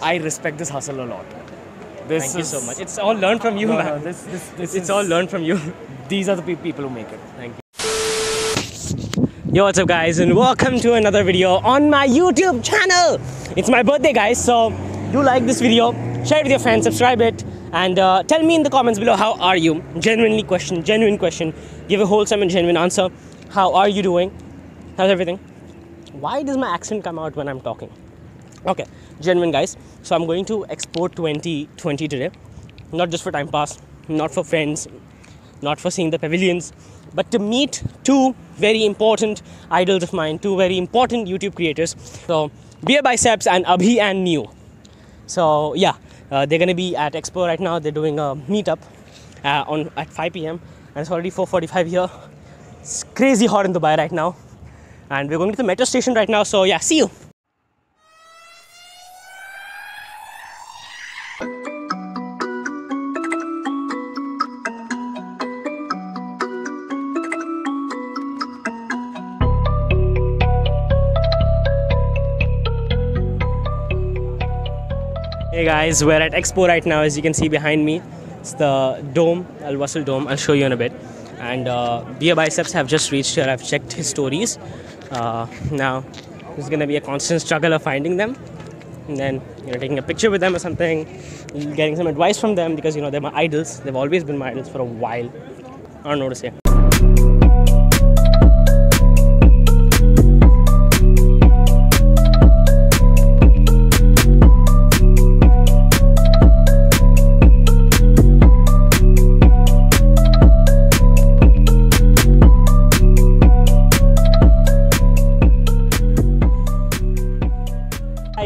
I respect this hustle a lot. Thank you so much. It's all learned from you, man. It's all learned from you. These are the people who make it. Thank you. Yo, what's up, guys, and welcome to another video on my YouTube channel. It's my birthday, guys, so do like this video, share it with your friends, subscribe it, and tell me in the comments below, how are you? Genuine question. Give a wholesome and genuine answer. How are you doing? How's everything? Why does my accent come out when I'm talking? Okay, genuine, guys. So I'm going to Expo 2020 today. Not just for time pass, not for friends, not for seeing the pavilions, but to meet two very important idols of mine, two very important YouTube creators. So BeerBiceps and Abhi and Niyu. So yeah, they're gonna be at Expo right now. They're doing a meetup at 5 p.m. and it's already 4:45 here. It's crazy hot in Dubai right now, and we're going to the metro station right now. So yeah, see you. Hey guys, we're at Expo right now. As you can see behind me, it's the dome, Al-Wasl Dome. I'll show you in a bit. And BeerBiceps have just reached here. I've checked his stories. Now, it's going to be a constant struggle of finding them. And then, taking a picture with them or something, getting some advice from them because, they're my idols. They've always been my idols for a while. I don't know what to say.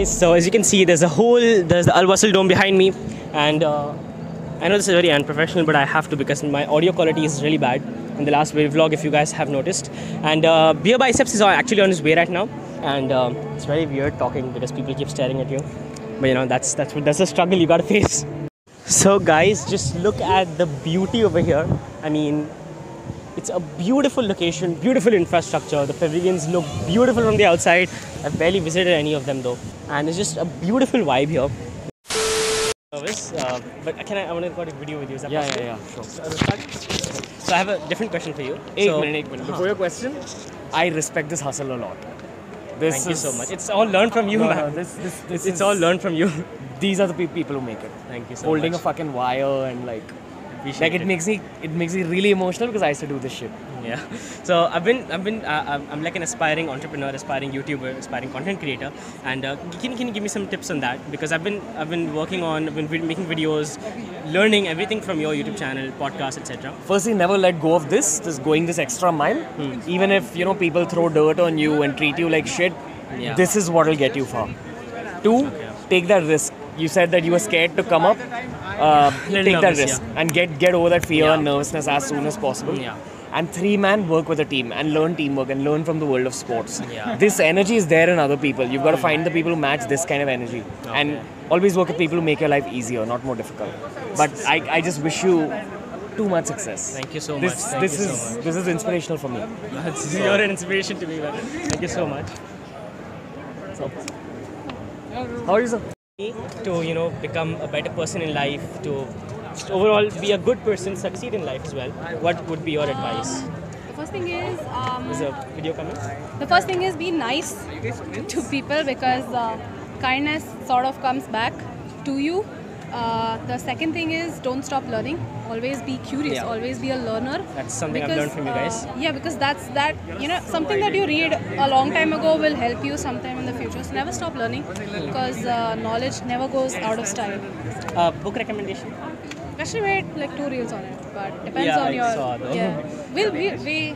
So as you can see, there's the Al-Wasl Dome behind me, and I know this is very unprofessional, but I have to because my audio quality is really bad in the last vlog, if you guys have noticed. And BeerBiceps is actually on his way right now, and it's very weird talking because people keep staring at you. But that's a struggle you gotta face. So guys, just look at the beauty over here. I mean, it's a beautiful location, beautiful infrastructure. The pavilions look beautiful from the outside. I've barely visited any of them though. And it's just a beautiful vibe here. But I want to record a video with you. Is that possible? Yeah, sure. So I have a different question for you. Eight minute. Before your question, I respect this hustle a lot. Thank you so much. It's all learned from you, man. It's all learned from you. These are the people who make it. Thank you so Holding much. a fucking wire and it makes me really emotional because I used to do this shit. Yeah. So I'm like an aspiring entrepreneur, aspiring YouTuber, aspiring content creator. And can you give me some tips on that? Because I've been making videos, learning everything from your YouTube channel, podcast, etc. Firstly, never let go of this going this extra mile. Even if people throw dirt on you and treat you like shit, this is what will get you far. Two, take that risk. You said that you were scared to come up. Take that risk and get over that fear and nervousness as soon as possible. Yeah. And three, man, work with a team and learn teamwork and learn from the world of sports. Yeah. This energy is there in other people. You've got to find the people who match this kind of energy. Okay. And always work with people who make your life easier, not more difficult. But I just wish you too much success. Thank you so much. This is inspirational for me. You're an inspiration to me, man. Thank you so much. How are you, sir? To become a better person in life, to just overall be a good person, succeed in life as well, what would be your advice? The first thing is Is a video coming? the first thing is be nice to people because kindness sort of comes back to you. The second thing is don't stop learning. Always be curious. Yeah. Always be a learner. That's something I've learned from you guys. Yeah, because something that you read a long time ago will help you sometime in the future. So never stop learning because knowledge never goes out of style. Book recommendation? Actually made like 2 reels on it, but depends Yeah, on I your. saw those. Yeah, we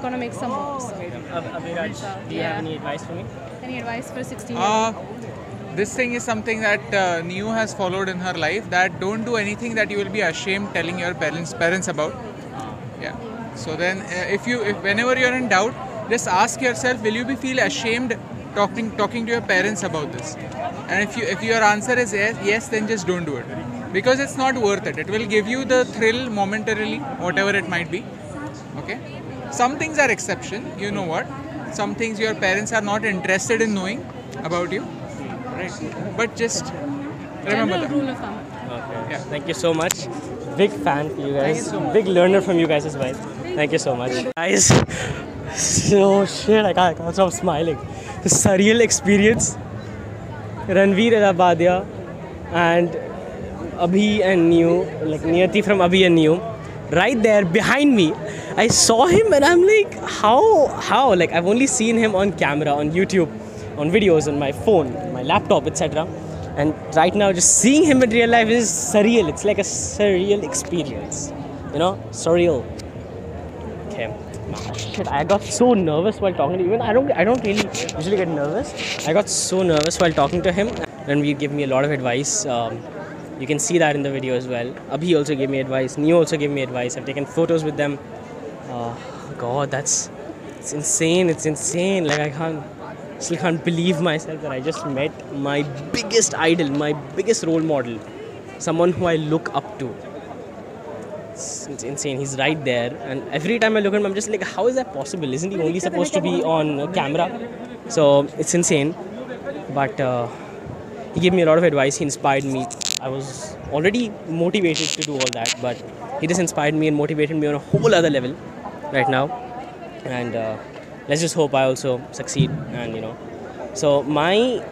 gonna make some more. So. Abhiraj, do you have any advice for me? Any advice for 16-year-old? This thing is something that Niyu has followed in her life, that don't do anything that you will be ashamed telling your parents about. Yeah. So then if whenever you're in doubt, just ask yourself, will you feel ashamed talking to your parents about this? And if your answer is yes, then just don't do it. Because it's not worth it. It will give you the thrill momentarily, whatever it might be. Okay? Some things are exception, you know what? Some things your parents are not interested in knowing about you. right? But just remember General that. rule of thumb. Okay. Yeah. Thank you so much. Big fan for you guys. Thank you so much. Big learner from you guys as well. Thank you so much. Guys, oh shit, I can't stop smiling. The surreal experience. Ranveer Allahbadia and Abhi and Niyu, like Niyati from Abhi and Niyu, right there behind me. I saw him and I'm like, how? Like I've only seen him on camera, on YouTube, on videos, on my phone, my laptop, etc. And right now, just seeing him in real life is surreal. It's like a surreal experience, you know, surreal. Okay. Shit, I got so nervous while talking to him. Even I don't really usually get nervous. I got so nervous while talking to him. Ranveer gave me a lot of advice. You can see that in the video as well. Abhi also gave me advice. Niyu also gave me advice. I've taken photos with them. God, it's insane. It's insane. Like still can't believe myself that I just met my biggest idol, my biggest role model, someone who I look up to. It's insane. He's right there, and every time I look at him, I'm just like, how is that possible? Isn't he only supposed to be on camera? So it's insane. But he gave me a lot of advice. He inspired me. I was already motivated to do all that, but he just inspired me and motivated me on a whole other level right now. And let's just hope I also succeed. And you know, so my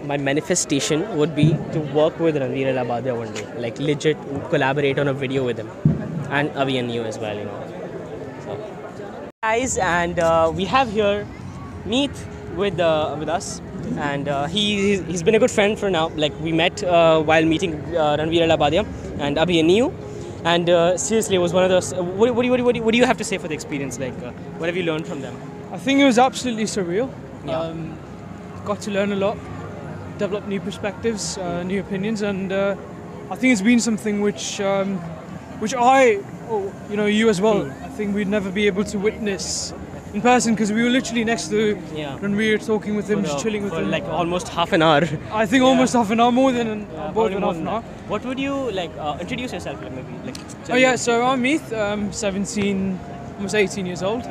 manifestation would be to work with Ranveer Allahbadia one day, like legit collaborate on a video with him, and Abhi and Niyu as well, you know. So, guys, and we have here Meet with us, and he's been a good friend for now. Like we met while meeting Ranveer Allahbadia and Abhi and Niyu, and seriously, it was one of those. What do you have to say for the experience? Like, what have you learned from them? I think it was absolutely surreal. Yeah. Got to learn a lot, develop new perspectives, new opinions, and I think it's been something which you as well. I think we'd never be able to witness in person because we were literally next to Ranveer, talking with him, just chilling with him. Like almost half an hour. I think almost half an hour, more than more than half an hour. What would you like? Introduce yourself, like maybe. Like. Oh yeah, so I'm Meet. I'm 17, almost 18 years old.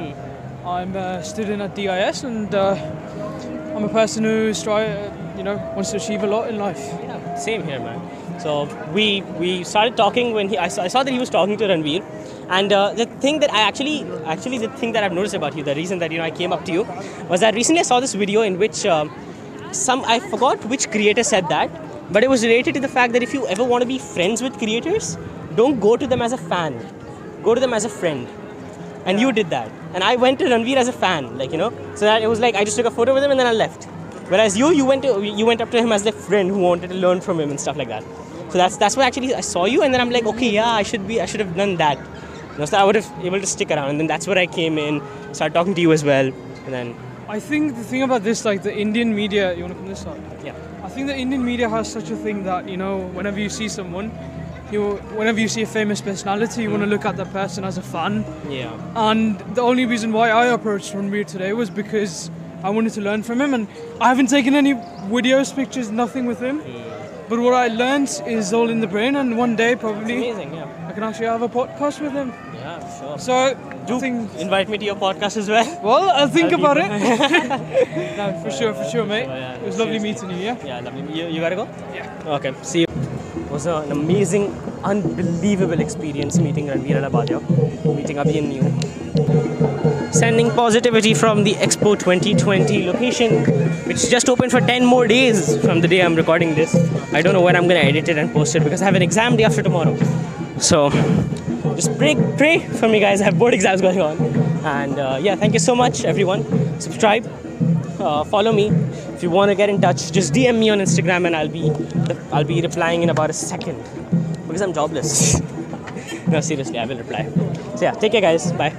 I'm a student at DIS, and I'm a person who's wants to achieve a lot in life. Yeah, same here, man. So we started talking when I saw that he was talking to Ranveer, and the thing that the thing that I've noticed about you, the reason that I came up to you, was that recently I saw this video in which I forgot which creator said that, but it was related to the fact that if you ever want to be friends with creators, don't go to them as a fan, go to them as a friend. And you did that, and I went to Ranveer as a fan, so that it was like I just took a photo with him and then I left. Whereas you went up to him as a friend who wanted to learn from him and stuff like that. So that's what actually I saw you, and then I'm like, okay, yeah, I should have done that. So I would have able to stick around, and then that's where I came in, started talking to you as well, and then. I think the thing about this, like the Indian media, you want to come this side? Yeah. I think the Indian media has such a thing that whenever you see someone. Whenever you see a famous personality, you want to look at that person as a fan. Yeah. And the only reason why I approached Ranveer today was because I wanted to learn from him, and I haven't taken any videos, pictures, nothing with him. But what I learned is all in the brain, and one day probably Amazing, yeah. I can actually have a podcast with him. Yeah, sure. So Invite me to your podcast as well. Well, I'll think about it. No, for sure, mate. Oh, yeah, it was lovely meeting you. Yeah. Yeah, lovely. You gotta go. Yeah. Okay. See you. It was an amazing, unbelievable experience meeting Ranveer Allahbadia, meeting Abhi and Niyu. Sending positivity from the Expo 2020 location, which just opened for 10 more days from the day I'm recording this. I don't know when I'm gonna edit it and post it because I have an exam day after tomorrow. So just pray for me, guys. I have board exams going on. And yeah, thank you so much, everyone. Subscribe, follow me. If you want to get in touch, just DM me on Instagram, and I'll be replying in about a second because I'm jobless. No, seriously, I will reply. So yeah, take care, guys. Bye.